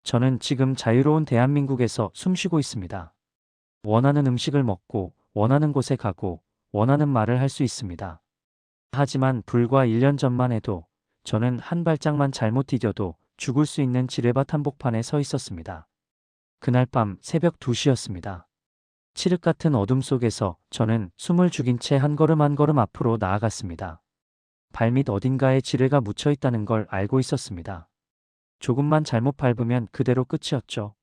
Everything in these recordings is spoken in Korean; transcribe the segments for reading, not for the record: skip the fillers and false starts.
저는 지금 자유로운 대한민국에서 숨쉬고 있습니다. 원하는 음식을 먹고, 원하는 곳에 가고, 원하는 말을 할 수 있습니다. 하지만 불과 1년 전만 해도 저는 한 발짝만 잘못 디뎌도 죽을 수 있는 지뢰밭 한복판에 서 있었습니다. 그날 밤 새벽 2시였습니다. 칠흑 같은 어둠 속에서 저는 숨을 죽인 채 한 걸음 한 걸음 앞으로 나아갔습니다. 발밑 어딘가에 지뢰가 묻혀 있다는 걸 알고 있었습니다. 조금만 잘못 밟으면 그대로 끝이었죠.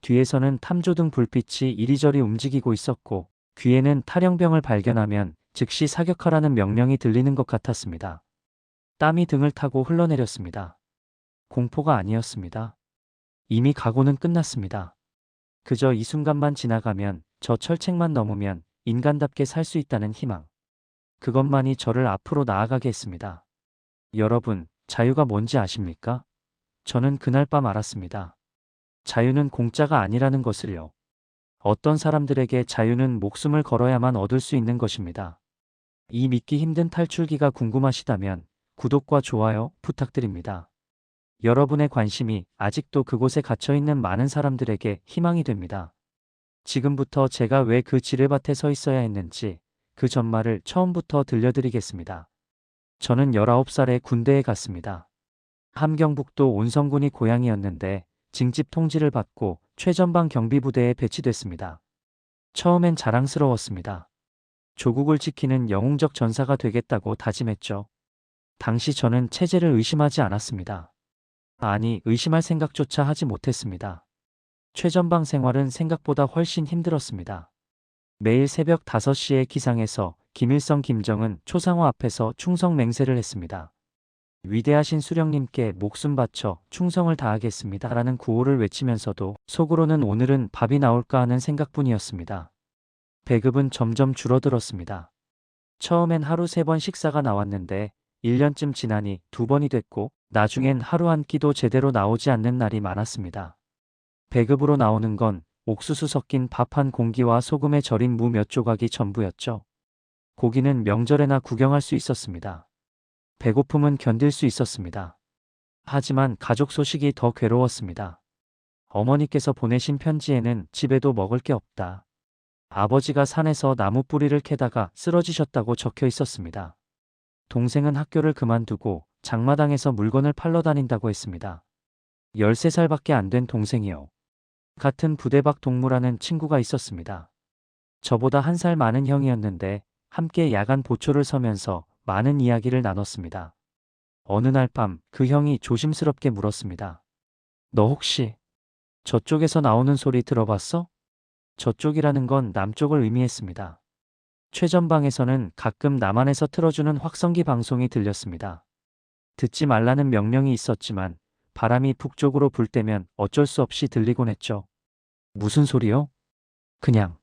뒤에서는 탐조등 불빛이 이리저리 움직이고 있었고, 귀에는 탈영병을 발견하면 즉시 사격하라는 명령이 들리는 것 같았습니다. 땀이 등을 타고 흘러내렸습니다. 공포가 아니었습니다. 이미 각오는 끝났습니다. 그저 이 순간만 지나가면, 저 철책만 넘으면 인간답게 살 수 있다는 희망. 그것만이 저를 앞으로 나아가게 했습니다. 여러분, 자유가 뭔지 아십니까? 저는 그날 밤 알았습니다. 자유는 공짜가 아니라는 것을요. 어떤 사람들에게 자유는 목숨을 걸어야만 얻을 수 있는 것입니다. 이 믿기 힘든 탈출기가 궁금하시다면 구독과 좋아요 부탁드립니다. 여러분의 관심이 아직도 그곳에 갇혀 있는 많은 사람들에게 희망이 됩니다. 지금부터 제가 왜 그 지뢰밭에 서 있어야 했는지 그 전말을 처음부터 들려드리겠습니다. 저는 19살에 군대에 갔습니다. 함경북도 온성군이 고향이었는데 징집 통지를 받고 최전방 경비부대에 배치됐습니다. 처음엔 자랑스러웠습니다. 조국을 지키는 영웅적 전사가 되겠다고 다짐했죠. 당시 저는 체제를 의심하지 않았습니다. 아니, 의심할 생각조차 하지 못했습니다. 최전방 생활은 생각보다 훨씬 힘들었습니다. 매일 새벽 5시에 기상해서 김일성, 김정은, 초상화 앞에서 충성 맹세를 했습니다. 위대하신 수령님께 목숨 바쳐 충성을 다하겠습니다 라는 구호를 외치면서도 속으로는 오늘은 밥이 나올까 하는 생각뿐이었습니다. 배급은 점점 줄어들었습니다. 처음엔 하루 3번 식사가 나왔는데 1년쯤 지나니 2번이 됐고 나중엔 하루 한 끼도 제대로 나오지 않는 날이 많았습니다. 배급으로 나오는 건 옥수수 섞인 밥 한 공기와 소금에 절인 무 몇 조각이 전부였죠. 고기는 명절에나 구경할 수 있었습니다. 배고픔은 견딜 수 있었습니다. 하지만 가족 소식이 더 괴로웠습니다. 어머니께서 보내신 편지에는 집에도 먹을 게 없다. 아버지가 산에서 나무 뿌리를 캐다가 쓰러지셨다고 적혀 있었습니다. 동생은 학교를 그만두고 장마당에서 물건을 팔러 다닌다고 했습니다. 13살밖에 안 된 동생이요. 같은 부대 밖 동무라는 친구가 있었습니다. 저보다 1살 많은 형이었는데 함께 야간 보초를 서면서 많은 이야기를 나눴습니다. 어느 날 밤 그 형이 조심스럽게 물었습니다. 너 혹시 저쪽에서 나오는 소리 들어봤어? 저쪽이라는 건 남쪽을 의미했습니다. 최전방에서는 가끔 남한에서 틀어주는 확성기 방송이 들렸습니다. 듣지 말라는 명령이 있었지만 바람이 북쪽으로 불 때면 어쩔 수 없이 들리곤 했죠. 무슨 소리요? 그냥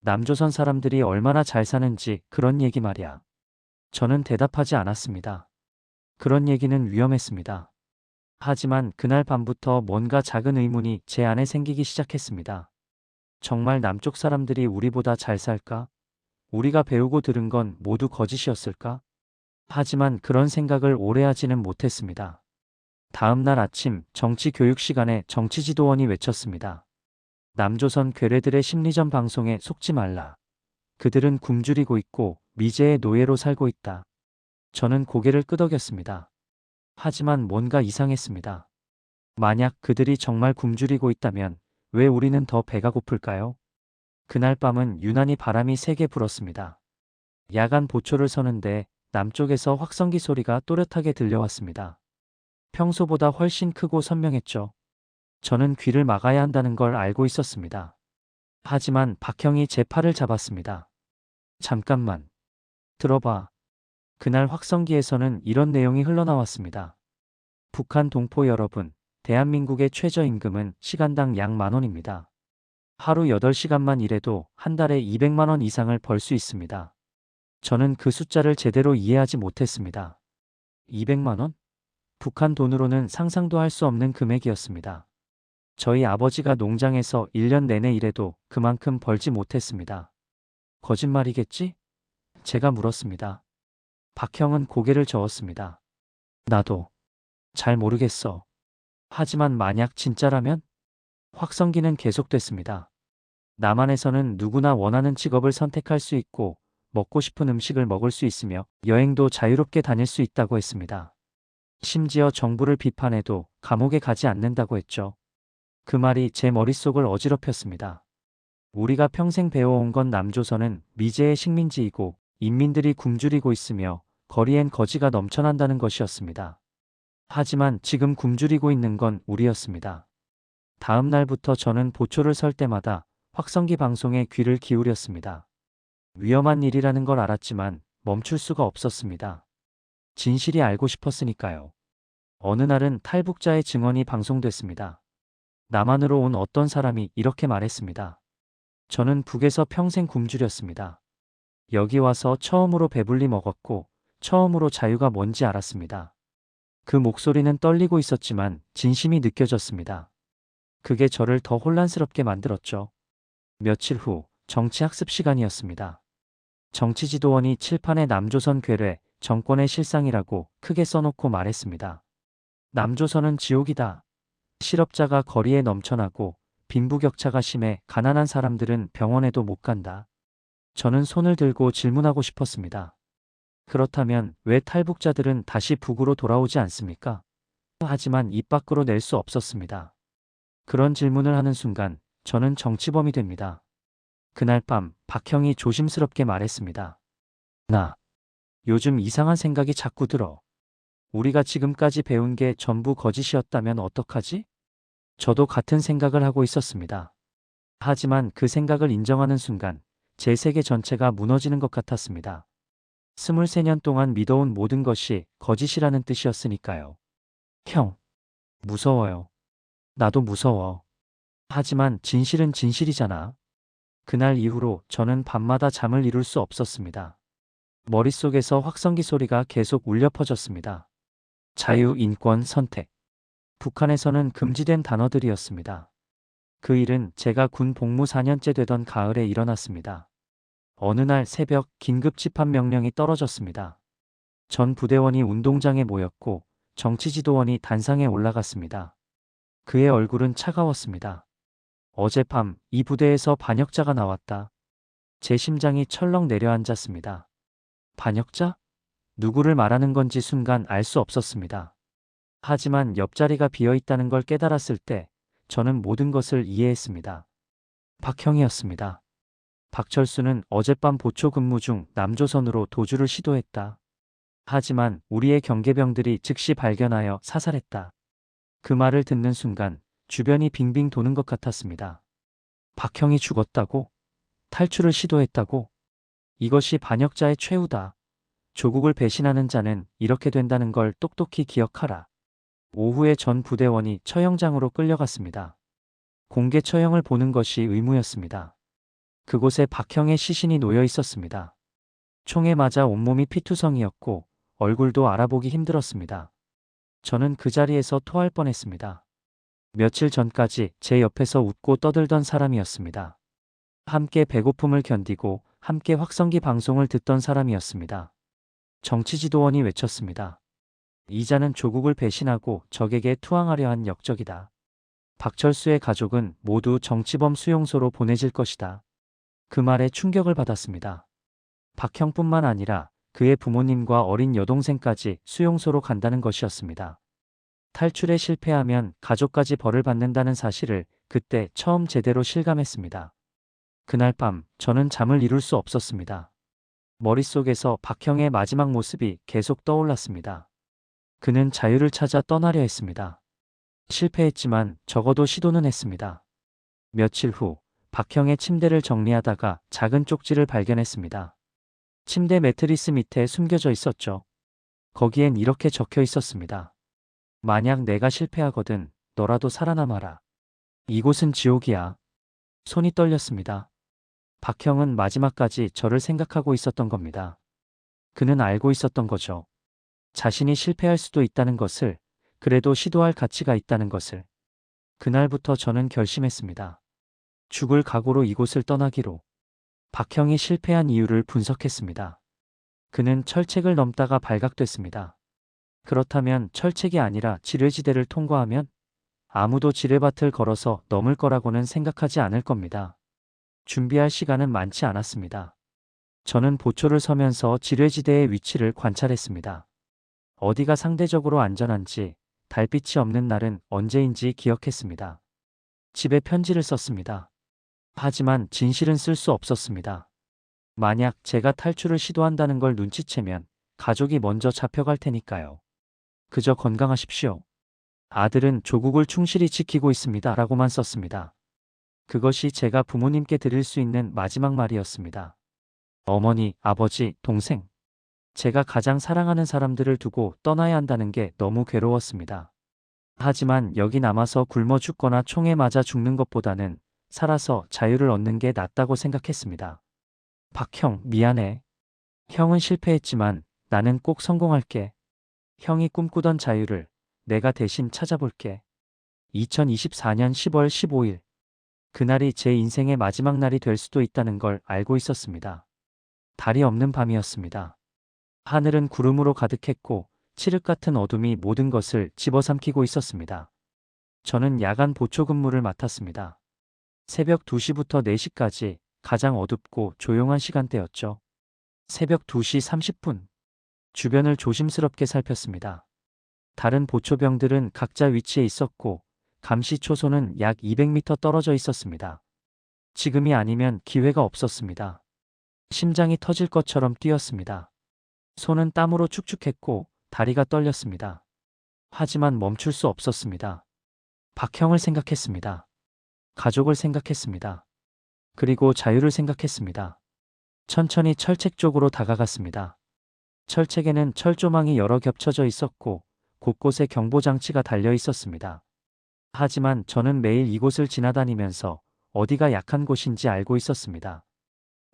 남조선 사람들이 얼마나 잘 사는지 그런 얘기 말이야. 저는 대답하지 않았습니다. 그런 얘기는 위험했습니다. 하지만 그날 밤부터 뭔가 작은 의문이 제 안에 생기기 시작했습니다. 정말 남쪽 사람들이 우리보다 잘 살까? 우리가 배우고 들은 건 모두 거짓이었을까? 하지만 그런 생각을 오래 하지는 못했습니다. 다음 날 아침 정치 교육 시간에 정치지도원이 외쳤습니다. 남조선 괴뢰들의 심리전 방송에 속지 말라. 그들은 굶주리고 있고 미제의 노예로 살고 있다. 저는 고개를 끄덕였습니다. 하지만 뭔가 이상했습니다. 만약 그들이 정말 굶주리고 있다면 왜 우리는 더 배가 고플까요? 그날 밤은 유난히 바람이 세게 불었습니다. 야간 보초를 서는데 남쪽에서 확성기 소리가 또렷하게 들려왔습니다. 평소보다 훨씬 크고 선명했죠. 저는 귀를 막아야 한다는 걸 알고 있었습니다. 하지만 박형이 제 팔을 잡았습니다. 잠깐만. 들어봐. 그날 확성기에서는 이런 내용이 흘러나왔습니다. 북한 동포 여러분, 대한민국의 최저임금은 시간당 약 10,000원입니다. 하루 8시간만 일해도 한 달에 200만 원 이상을 벌 수 있습니다. 저는 그 숫자를 제대로 이해하지 못했습니다. 200만 원? 북한 돈으로는 상상도 할 수 없는 금액이었습니다. 저희 아버지가 농장에서 1년 내내 일해도 그만큼 벌지 못했습니다. 거짓말이겠지? 제가 물었습니다. 박형은 고개를 저었습니다. 나도 잘 모르겠어. 하지만 만약 진짜라면? 확성기는 계속됐습니다. 남한에서는 누구나 원하는 직업을 선택할 수 있고 먹고 싶은 음식을 먹을 수 있으며 여행도 자유롭게 다닐 수 있다고 했습니다. 심지어 정부를 비판해도 감옥에 가지 않는다고 했죠. 그 말이 제 머릿속을 어지럽혔습니다. 우리가 평생 배워온 건 남조선은 미제의 식민지이고 인민들이 굶주리고 있으며 거리엔 거지가 넘쳐난다는 것이었습니다. 하지만 지금 굶주리고 있는 건 우리였습니다. 다음 날부터 저는 보초를 설 때마다 확성기 방송에 귀를 기울였습니다. 위험한 일이라는 걸 알았지만 멈출 수가 없었습니다. 진실이 알고 싶었으니까요. 어느 날은 탈북자의 증언이 방송됐습니다. 남한으로 온 어떤 사람이 이렇게 말했습니다. 저는 북에서 평생 굶주렸습니다. 여기 와서 처음으로 배불리 먹었고 처음으로 자유가 뭔지 알았습니다. 그 목소리는 떨리고 있었지만 진심이 느껴졌습니다. 그게 저를 더 혼란스럽게 만들었죠. 며칠 후 정치학습 시간이었습니다. 정치지도원이 칠판에 남조선 괴뢰, 정권의 실상이라고 크게 써놓고 말했습니다. 남조선은 지옥이다. 실업자가 거리에 넘쳐나고 빈부격차가 심해 가난한 사람들은 병원에도 못 간다. 저는 손을 들고 질문하고 싶었습니다. 그렇다면 왜 탈북자들은 다시 북으로 돌아오지 않습니까? 하지만 입 밖으로 낼 수 없었습니다. 그런 질문을 하는 순간 저는 정치범이 됩니다. 그날 밤 박형이 조심스럽게 말했습니다. 나 요즘 이상한 생각이 자꾸 들어. 우리가 지금까지 배운 게 전부 거짓이었다면 어떡하지? 저도 같은 생각을 하고 있었습니다. 하지만 그 생각을 인정하는 순간 제 세계 전체가 무너지는 것 같았습니다. 23년 동안 믿어온 모든 것이 거짓이라는 뜻이었으니까요. 형, 무서워요. 나도 무서워. 하지만 진실은 진실이잖아. 그날 이후로 저는 밤마다 잠을 이룰 수 없었습니다. 머릿속에서 확성기 소리가 계속 울려 퍼졌습니다. 자유, 인권, 선택. 북한에서는 금지된 단어들이었습니다. 그 일은 제가 군 복무 4년째 되던 가을에 일어났습니다. 어느 날 새벽 긴급 집합 명령이 떨어졌습니다. 전 부대원이 운동장에 모였고 정치지도원이 단상에 올라갔습니다. 그의 얼굴은 차가웠습니다. 어젯밤 이 부대에서 반역자가 나왔다. 제 심장이 철렁 내려앉았습니다. 반역자? 누구를 말하는 건지 순간 알 수 없었습니다. 하지만 옆자리가 비어 있다는 걸 깨달았을 때 저는 모든 것을 이해했습니다. 박형이었습니다. 박철수는 어젯밤 보초 근무 중 남조선으로 도주를 시도했다. 하지만 우리의 경계병들이 즉시 발견하여 사살했다. 그 말을 듣는 순간 주변이 빙빙 도는 것 같았습니다. 박형이 죽었다고? 탈출을 시도했다고? 이것이 반역자의 최후다. 조국을 배신하는 자는 이렇게 된다는 걸 똑똑히 기억하라. 오후에 전 부대원이 처형장으로 끌려갔습니다. 공개 처형을 보는 것이 의무였습니다. 그곳에 박형의 시신이 놓여 있었습니다. 총에 맞아 온몸이 피투성이었고 얼굴도 알아보기 힘들었습니다. 저는 그 자리에서 토할 뻔했습니다. 며칠 전까지 제 옆에서 웃고 떠들던 사람이었습니다. 함께 배고픔을 견디고 함께 확성기 방송을 듣던 사람이었습니다. 정치지도원이 외쳤습니다. 이자는 조국을 배신하고 적에게 투항하려 한 역적이다. 박철수의 가족은 모두 정치범 수용소로 보내질 것이다. 그 말에 충격을 받았습니다. 박형뿐만 아니라 그의 부모님과 어린 여동생까지 수용소로 간다는 것이었습니다. 탈출에 실패하면 가족까지 벌을 받는다는 사실을 그때 처음 제대로 실감했습니다. 그날 밤 저는 잠을 이룰 수 없었습니다. 머릿속에서 박형의 마지막 모습이 계속 떠올랐습니다. 그는 자유를 찾아 떠나려 했습니다. 실패했지만 적어도 시도는 했습니다. 며칠 후 박형의 침대를 정리하다가 작은 쪽지를 발견했습니다. 침대 매트리스 밑에 숨겨져 있었죠. 거기엔 이렇게 적혀 있었습니다. 만약 내가 실패하거든 너라도 살아남아라. 이곳은 지옥이야. 손이 떨렸습니다. 박형은 마지막까지 저를 생각하고 있었던 겁니다. 그는 알고 있었던 거죠. 자신이 실패할 수도 있다는 것을, 그래도 시도할 가치가 있다는 것을. 그날부터 저는 결심했습니다. 죽을 각오로 이곳을 떠나기로. 박형이 실패한 이유를 분석했습니다. 그는 철책을 넘다가 발각됐습니다. 그렇다면 철책이 아니라 지뢰지대를 통과하면 아무도 지뢰밭을 걸어서 넘을 거라고는 생각하지 않을 겁니다. 준비할 시간은 많지 않았습니다. 저는 보초를 서면서 지뢰지대의 위치를 관찰했습니다. 어디가 상대적으로 안전한지, 달빛이 없는 날은 언제인지 기억했습니다. 집에 편지를 썼습니다. 하지만 진실은 쓸 수 없었습니다. 만약 제가 탈출을 시도한다는 걸 눈치채면 가족이 먼저 잡혀갈 테니까요. 그저 건강하십시오. 아들은 조국을 충실히 지키고 있습니다. 라고만 썼습니다. 그것이 제가 부모님께 드릴 수 있는 마지막 말이었습니다. 어머니, 아버지, 동생. 제가 가장 사랑하는 사람들을 두고 떠나야 한다는 게 너무 괴로웠습니다. 하지만 여기 남아서 굶어 죽거나 총에 맞아 죽는 것보다는 살아서 자유를 얻는 게 낫다고 생각했습니다. 박형, 미안해. 형은 실패했지만 나는 꼭 성공할게. 형이 꿈꾸던 자유를 내가 대신 찾아볼게. 2024년 10월 15일. 그날이 제 인생의 마지막 날이 될 수도 있다는 걸 알고 있었습니다. 달이 없는 밤이었습니다. 하늘은 구름으로 가득했고 칠흑 같은 어둠이 모든 것을 집어삼키고 있었습니다. 저는 야간 보초 근무를 맡았습니다. 새벽 2시부터 4시까지 가장 어둡고 조용한 시간대였죠. 새벽 2시 30분. 주변을 조심스럽게 살폈습니다. 다른 보초병들은 각자 위치에 있었고 감시 초소는 약 200m 떨어져 있었습니다. 지금이 아니면 기회가 없었습니다. 심장이 터질 것처럼 뛰었습니다. 손은 땀으로 축축했고 다리가 떨렸습니다. 하지만 멈출 수 없었습니다. 박형을 생각했습니다. 가족을 생각했습니다. 그리고 자유를 생각했습니다. 천천히 철책 쪽으로 다가갔습니다. 철책에는 철조망이 여러 겹쳐져 있었고 곳곳에 경보장치가 달려 있었습니다. 하지만 저는 매일 이곳을 지나다니면서 어디가 약한 곳인지 알고 있었습니다.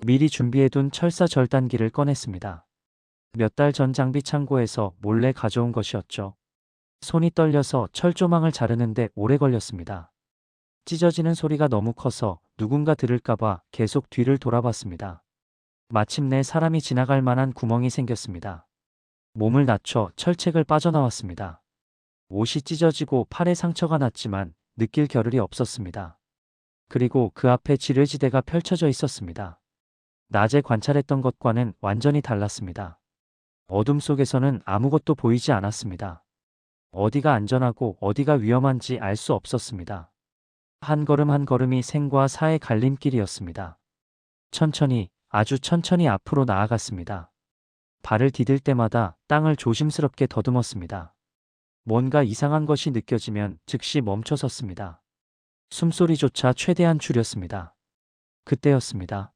미리 준비해둔 철사 절단기를 꺼냈습니다. 몇 달 전 장비 창고에서 몰래 가져온 것이었죠. 손이 떨려서 철조망을 자르는데 오래 걸렸습니다. 찢어지는 소리가 너무 커서 누군가 들을까봐 계속 뒤를 돌아봤습니다. 마침내 사람이 지나갈 만한 구멍이 생겼습니다. 몸을 낮춰 철책을 빠져나왔습니다. 옷이 찢어지고 팔에 상처가 났지만 느낄 겨를이 없었습니다. 그리고 그 앞에 지뢰지대가 펼쳐져 있었습니다. 낮에 관찰했던 것과는 완전히 달랐습니다. 어둠 속에서는 아무것도 보이지 않았습니다. 어디가 안전하고 어디가 위험한지 알 수 없었습니다. 한 걸음 한 걸음이 생과 사의 갈림길이었습니다. 천천히, 아주 천천히 앞으로 나아갔습니다. 발을 디딜 때마다 땅을 조심스럽게 더듬었습니다. 뭔가 이상한 것이 느껴지면 즉시 멈춰섰습니다. 숨소리조차 최대한 줄였습니다. 그때였습니다.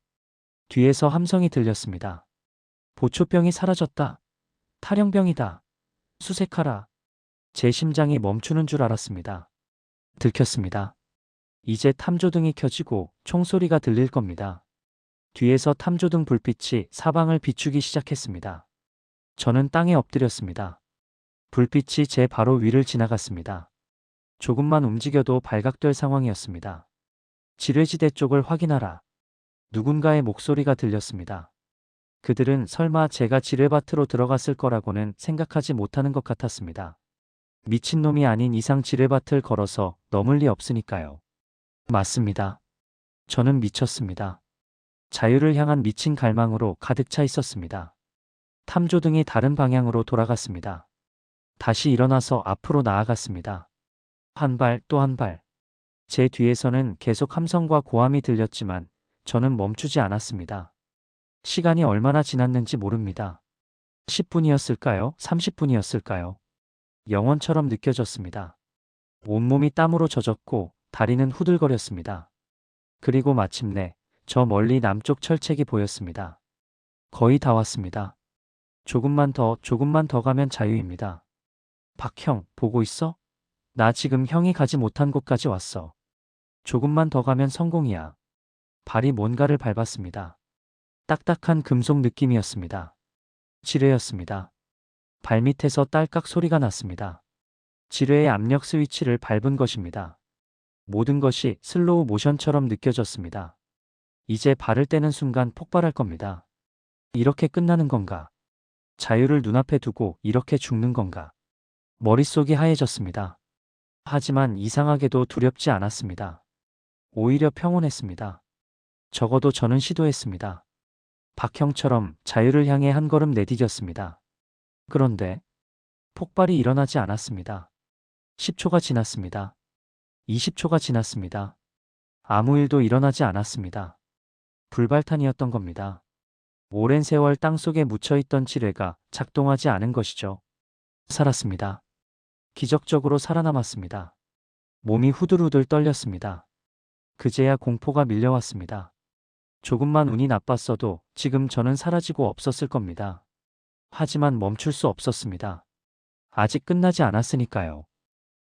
뒤에서 함성이 들렸습니다. 보초병이 사라졌다. 탈영병이다. 수색하라. 제 심장이 멈추는 줄 알았습니다. 들켰습니다. 이제 탐조등이 켜지고 총소리가 들릴 겁니다. 뒤에서 탐조등 불빛이 사방을 비추기 시작했습니다. 저는 땅에 엎드렸습니다. 불빛이 제 바로 위를 지나갔습니다. 조금만 움직여도 발각될 상황이었습니다. 지뢰지대 쪽을 확인하라. 누군가의 목소리가 들렸습니다. 그들은 설마 제가 지뢰밭으로 들어갔을 거라고는 생각하지 못하는 것 같았습니다. 미친놈이 아닌 이상 지뢰밭을 걸어서 넘을 리 없으니까요. 맞습니다. 저는 미쳤습니다. 자유를 향한 미친 갈망으로 가득 차 있었습니다. 탐조등이 다른 방향으로 돌아갔습니다. 다시 일어나서 앞으로 나아갔습니다. 한 발 또 한 발. 제 뒤에서는 계속 함성과 고함이 들렸지만 저는 멈추지 않았습니다. 시간이 얼마나 지났는지 모릅니다. 10분이었을까요? 30분이었을까요? 영원처럼 느껴졌습니다. 온몸이 땀으로 젖었고 다리는 후들거렸습니다. 그리고 마침내 저 멀리 남쪽 철책이 보였습니다. 거의 다 왔습니다. 조금만 더 가면 자유입니다. 박형, 보고 있어? 나 지금 형이 가지 못한 곳까지 왔어. 조금만 더 가면 성공이야. 발이 뭔가를 밟았습니다. 딱딱한 금속 느낌이었습니다. 지뢰였습니다. 발밑에서 딸깍 소리가 났습니다. 지뢰의 압력 스위치를 밟은 것입니다. 모든 것이 슬로우 모션처럼 느껴졌습니다. 이제 발을 떼는 순간 폭발할 겁니다. 이렇게 끝나는 건가? 자유를 눈앞에 두고 이렇게 죽는 건가? 머릿속이 하얘졌습니다. 하지만 이상하게도 두렵지 않았습니다. 오히려 평온했습니다. 적어도 저는 시도했습니다. 박형처럼 자유를 향해 한 걸음 내디뎠습니다. 그런데 폭발이 일어나지 않았습니다. 10초가 지났습니다. 20초가 지났습니다. 아무 일도 일어나지 않았습니다. 불발탄이었던 겁니다. 오랜 세월 땅속에 묻혀있던 지뢰가 작동하지 않은 것이죠. 살았습니다. 기적적으로 살아남았습니다. 몸이 후들후들 떨렸습니다. 그제야 공포가 밀려왔습니다. 조금만 운이 나빴어도 지금 저는 사라지고 없었을 겁니다. 하지만 멈출 수 없었습니다. 아직 끝나지 않았으니까요.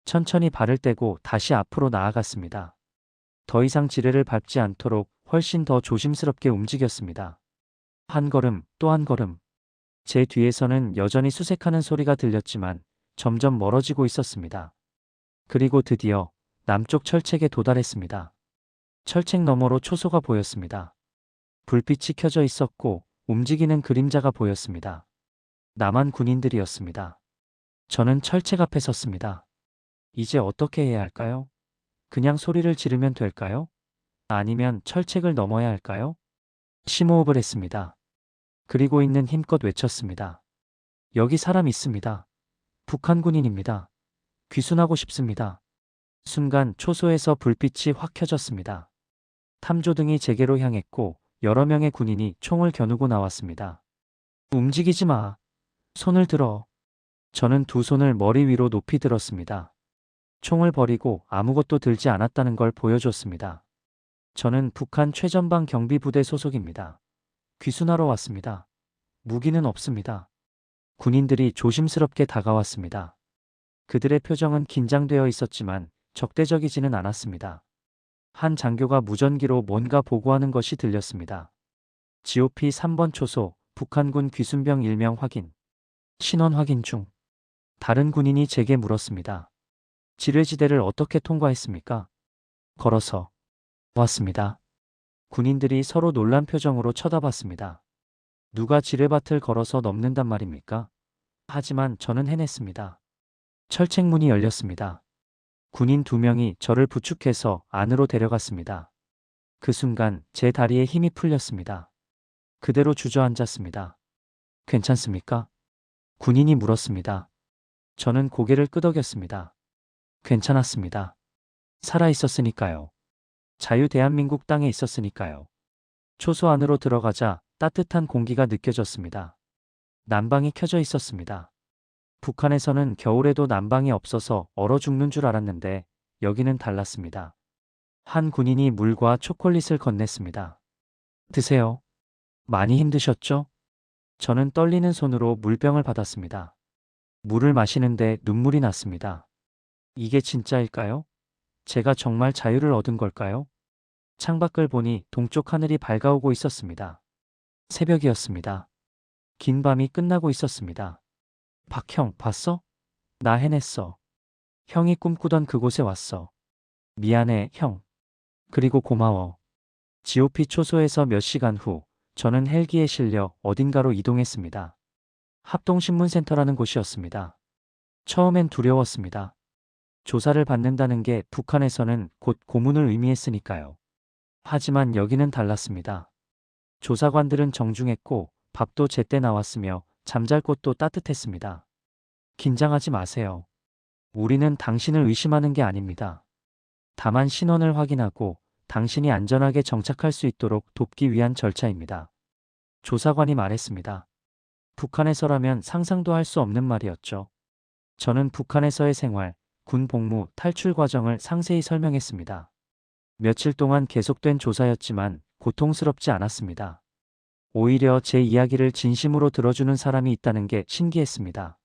천천히 발을 떼고 다시 앞으로 나아갔습니다. 더 이상 지뢰를 밟지 않도록 훨씬 더 조심스럽게 움직였습니다. 한 걸음, 또 한 걸음. 제 뒤에서는 여전히 수색하는 소리가 들렸지만 점점 멀어지고 있었습니다. 그리고 드디어 남쪽 철책에 도달했습니다. 철책 너머로 초소가 보였습니다. 불빛이 켜져 있었고 움직이는 그림자가 보였습니다. 남한 군인들이었습니다. 저는 철책 앞에 섰습니다. 이제 어떻게 해야 할까요? 그냥 소리를 지르면 될까요? 아니면 철책을 넘어야 할까요? 심호흡을 했습니다. 그리고 있는 힘껏 외쳤습니다. 여기 사람 있습니다. 북한 군인입니다. 귀순하고 싶습니다. 순간 초소에서 불빛이 확 켜졌습니다. 탐조등이 제게로 향했고 여러 명의 군인이 총을 겨누고 나왔습니다. 움직이지 마. 손을 들어. 저는 두 손을 머리 위로 높이 들었습니다. 총을 버리고 아무것도 들지 않았다는 걸 보여줬습니다. 저는 북한 최전방 경비부대 소속입니다. 귀순하러 왔습니다. 무기는 없습니다. 군인들이 조심스럽게 다가왔습니다. 그들의 표정은 긴장되어 있었지만 적대적이지는 않았습니다. 한 장교가 무전기로 뭔가 보고하는 것이 들렸습니다. GOP 3번 초소, 북한군 귀순병 1명 확인. 신원 확인 중. 다른 군인이 제게 물었습니다. 지뢰지대를 어떻게 통과했습니까? 걸어서 왔습니다. 군인들이 서로 놀란 표정으로 쳐다봤습니다. 누가 지뢰밭을 걸어서 넘는단 말입니까? 하지만 저는 해냈습니다. 철책문이 열렸습니다. 군인 2명이 저를 부축해서 안으로 데려갔습니다. 그 순간 제 다리에 힘이 풀렸습니다. 그대로 주저앉았습니다. 괜찮습니까? 군인이 물었습니다. 저는 고개를 끄덕였습니다. 괜찮았습니다. 살아있었으니까요. 자유 대한민국 땅에 있었으니까요. 초소 안으로 들어가자 따뜻한 공기가 느껴졌습니다. 난방이 켜져 있었습니다. 북한에서는 겨울에도 난방이 없어서 얼어 죽는 줄 알았는데 여기는 달랐습니다. 한 군인이 물과 초콜릿을 건넸습니다. 드세요. 많이 힘드셨죠? 저는 떨리는 손으로 물병을 받았습니다. 물을 마시는데 눈물이 났습니다. 이게 진짜일까요? 제가 정말 자유를 얻은 걸까요? 창밖을 보니 동쪽 하늘이 밝아오고 있었습니다. 새벽이었습니다. 긴 밤이 끝나고 있었습니다. 박형, 봤어? 나 해냈어. 형이 꿈꾸던 그곳에 왔어. 미안해, 형. 그리고 고마워. GOP 초소에서 몇 시간 후, 저는 헬기에 실려 어딘가로 이동했습니다. 합동신문센터라는 곳이었습니다. 처음엔 두려웠습니다. 조사를 받는다는 게 북한에서는 곧 고문을 의미했으니까요. 하지만 여기는 달랐습니다. 조사관들은 정중했고 밥도 제때 나왔으며 잠잘 곳도 따뜻했습니다. 긴장하지 마세요. 우리는 당신을 의심하는 게 아닙니다. 다만 신원을 확인하고 당신이 안전하게 정착할 수 있도록 돕기 위한 절차입니다. 조사관이 말했습니다. 북한에서라면 상상도 할 수 없는 말이었죠. 저는 북한에서의 생활, 군 복무, 탈출 과정을 상세히 설명했습니다. 며칠 동안 계속된 조사였지만 고통스럽지 않았습니다. 오히려 제 이야기를 진심으로 들어주는 사람이 있다는 게 신기했습니다.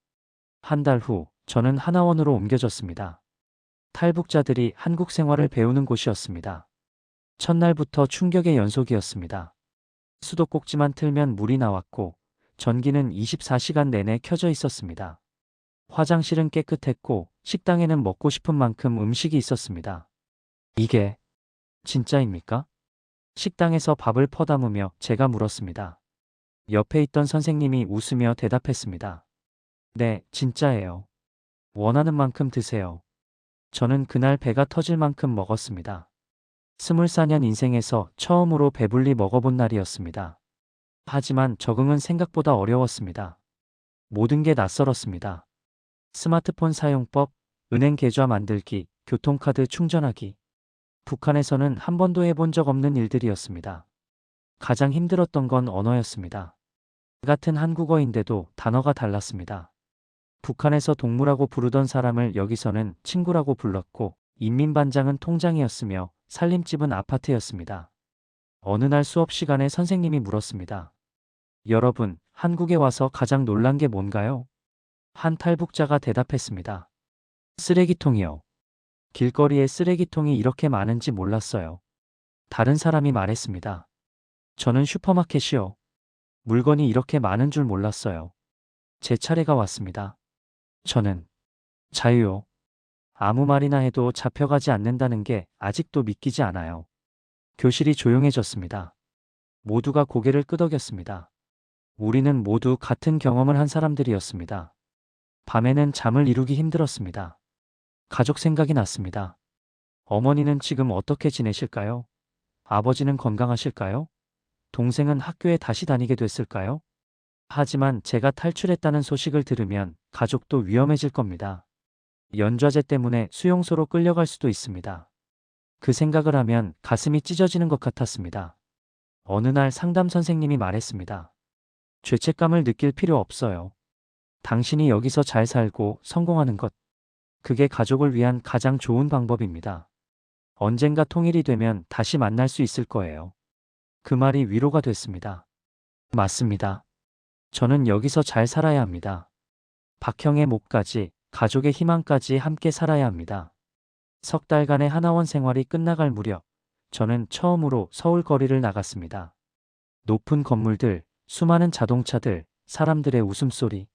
한 달 후, 저는 하나원으로 옮겨졌습니다. 탈북자들이 한국 생활을 배우는 곳이었습니다. 첫날부터 충격의 연속이었습니다. 수도꼭지만 틀면 물이 나왔고, 전기는 24시간 내내 켜져 있었습니다. 화장실은 깨끗했고, 식당에는 먹고 싶은 만큼 음식이 있었습니다. 이게 진짜입니까? 식당에서 밥을 퍼담으며 제가 물었습니다. 옆에 있던 선생님이 웃으며 대답했습니다. 네, 진짜예요. 원하는 만큼 드세요. 저는 그날 배가 터질 만큼 먹었습니다. 24년 인생에서 처음으로 배불리 먹어본 날이었습니다. 하지만 적응은 생각보다 어려웠습니다. 모든 게 낯설었습니다. 스마트폰 사용법, 은행 계좌 만들기, 교통카드 충전하기. 북한에서는 한 번도 해본 적 없는 일들이었습니다. 가장 힘들었던 건 언어였습니다. 같은 한국어인데도 단어가 달랐습니다. 북한에서 동무라고 부르던 사람을 여기서는 친구라고 불렀고, 인민반장은 통장이었으며 살림집은 아파트였습니다. 어느 날 수업 시간에 선생님이 물었습니다. 여러분, 한국에 와서 가장 놀란 게 뭔가요? 한 탈북자가 대답했습니다. 쓰레기통이요. 길거리에 쓰레기통이 이렇게 많은지 몰랐어요. 다른 사람이 말했습니다. 저는 슈퍼마켓이요. 물건이 이렇게 많은 줄 몰랐어요. 제 차례가 왔습니다. 저는 자유요. 아무 말이나 해도 잡혀가지 않는다는 게 아직도 믿기지 않아요. 교실이 조용해졌습니다. 모두가 고개를 끄덕였습니다. 우리는 모두 같은 경험을 한 사람들이었습니다. 밤에는 잠을 이루기 힘들었습니다. 가족 생각이 났습니다. 어머니는 지금 어떻게 지내실까요? 아버지는 건강하실까요? 동생은 학교에 다시 다니게 됐을까요? 하지만 제가 탈출했다는 소식을 들으면 가족도 위험해질 겁니다. 연좌제 때문에 수용소로 끌려갈 수도 있습니다. 그 생각을 하면 가슴이 찢어지는 것 같았습니다. 어느 날 상담 선생님이 말했습니다. 죄책감을 느낄 필요 없어요. 당신이 여기서 잘 살고 성공하는 것, 그게 가족을 위한 가장 좋은 방법입니다. 언젠가 통일이 되면 다시 만날 수 있을 거예요. 그 말이 위로가 됐습니다. 맞습니다. 저는 여기서 잘 살아야 합니다. 박형의 목까지, 가족의 희망까지 함께 살아야 합니다. 석 달간의 하나원 생활이 끝나갈 무렵, 저는 처음으로 서울 거리를 나갔습니다. 높은 건물들, 수많은 자동차들, 사람들의 웃음소리.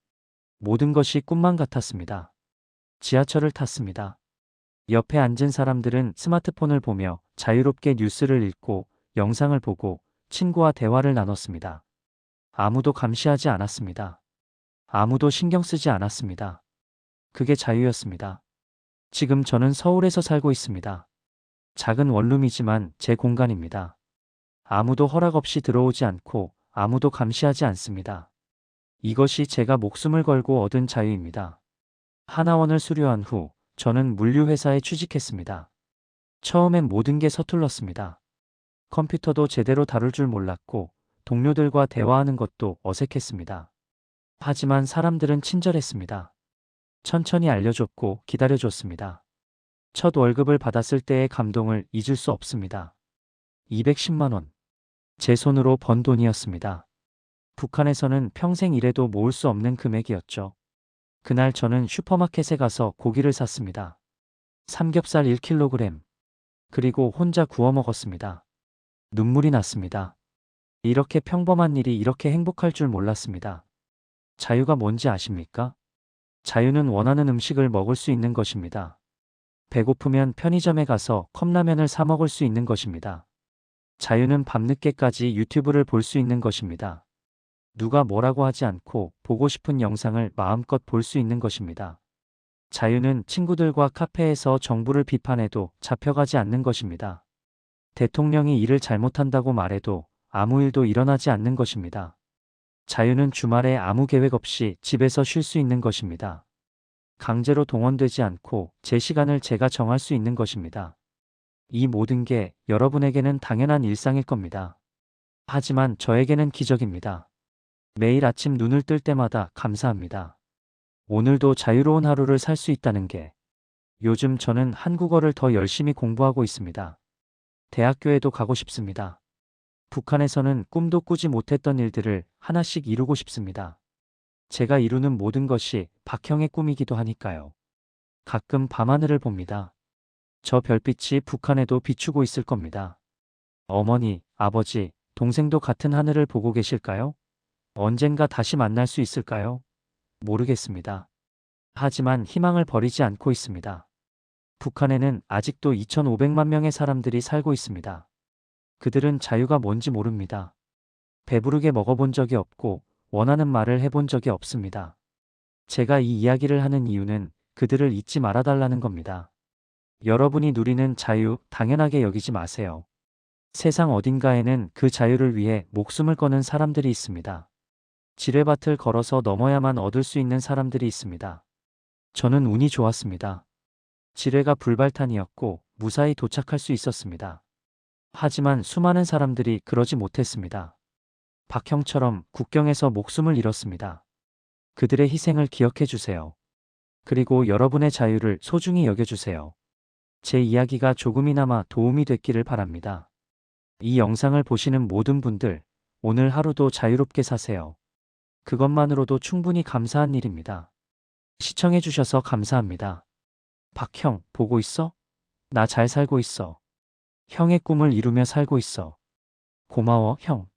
모든 것이 꿈만 같았습니다. 지하철을 탔습니다. 옆에 앉은 사람들은 스마트폰을 보며 자유롭게 뉴스를 읽고 영상을 보고 친구와 대화를 나눴습니다. 아무도 감시하지 않았습니다. 아무도 신경 쓰지 않았습니다. 그게 자유였습니다. 지금 저는 서울에서 살고 있습니다. 작은 원룸이지만 제 공간입니다. 아무도 허락 없이 들어오지 않고 아무도 감시하지 않습니다. 이것이 제가 목숨을 걸고 얻은 자유입니다. 하나원을 수료한 후 저는 물류회사에 취직했습니다. 처음엔 모든 게 서툴렀습니다. 컴퓨터도 제대로 다룰 줄 몰랐고 동료들과 대화하는 것도 어색했습니다. 하지만 사람들은 친절했습니다. 천천히 알려줬고 기다려줬습니다. 첫 월급을 받았을 때의 감동을 잊을 수 없습니다. 210만 원. 제 손으로 번 돈이었습니다. 북한에서는 평생 일해도 모을 수 없는 금액이었죠. 그날 저는 슈퍼마켓에 가서 고기를 샀습니다. 삼겹살 1kg. 그리고 혼자 구워 먹었습니다. 눈물이 났습니다. 이렇게 평범한 일이 이렇게 행복할 줄 몰랐습니다. 자유가 뭔지 아십니까? 자유는 원하는 음식을 먹을 수 있는 것입니다. 배고프면 편의점에 가서 컵라면을 사 먹을 수 있는 것입니다. 자유는 밤늦게까지 유튜브를 볼 수 있는 것입니다. 누가 뭐라고 하지 않고 보고 싶은 영상을 마음껏 볼 수 있는 것입니다. 자유는 친구들과 카페에서 정부를 비판해도 잡혀가지 않는 것입니다. 대통령이 일을 잘못한다고 말해도 아무 일도 일어나지 않는 것입니다. 자유는 주말에 아무 계획 없이 집에서 쉴 수 있는 것입니다. 강제로 동원되지 않고 제 시간을 제가 정할 수 있는 것입니다. 이 모든 게 여러분에게는 당연한 일상일 겁니다. 하지만 저에게는 기적입니다. 매일 아침 눈을 뜰 때마다 감사합니다. 오늘도 자유로운 하루를 살 수 있다는 게. 요즘 저는 한국어를 더 열심히 공부하고 있습니다. 대학교에도 가고 싶습니다. 북한에서는 꿈도 꾸지 못했던 일들을 하나씩 이루고 싶습니다. 제가 이루는 모든 것이 박형의 꿈이기도 하니까요. 가끔 밤하늘을 봅니다. 저 별빛이 북한에도 비추고 있을 겁니다. 어머니, 아버지, 동생도 같은 하늘을 보고 계실까요? 언젠가 다시 만날 수 있을까요? 모르겠습니다. 하지만 희망을 버리지 않고 있습니다. 북한에는 아직도 2,500만 명의 사람들이 살고 있습니다. 그들은 자유가 뭔지 모릅니다. 배부르게 먹어본 적이 없고 원하는 말을 해본 적이 없습니다. 제가 이 이야기를 하는 이유는 그들을 잊지 말아달라는 겁니다. 여러분이 누리는 자유 당연하게 여기지 마세요. 세상 어딘가에는 그 자유를 위해 목숨을 거는 사람들이 있습니다. 지뢰밭을 걸어서 넘어야만 얻을 수 있는 사람들이 있습니다. 저는 운이 좋았습니다. 지뢰가 불발탄이었고 무사히 도착할 수 있었습니다. 하지만 수많은 사람들이 그러지 못했습니다. 박형처럼 국경에서 목숨을 잃었습니다. 그들의 희생을 기억해 주세요. 그리고 여러분의 자유를 소중히 여겨주세요. 제 이야기가 조금이나마 도움이 됐기를 바랍니다. 이 영상을 보시는 모든 분들, 오늘 하루도 자유롭게 사세요. 그것만으로도 충분히 감사한 일입니다. 시청해 주셔서 감사합니다. 박형, 보고 있어? 나 잘 살고 있어. 형의 꿈을 이루며 살고 있어. 고마워, 형.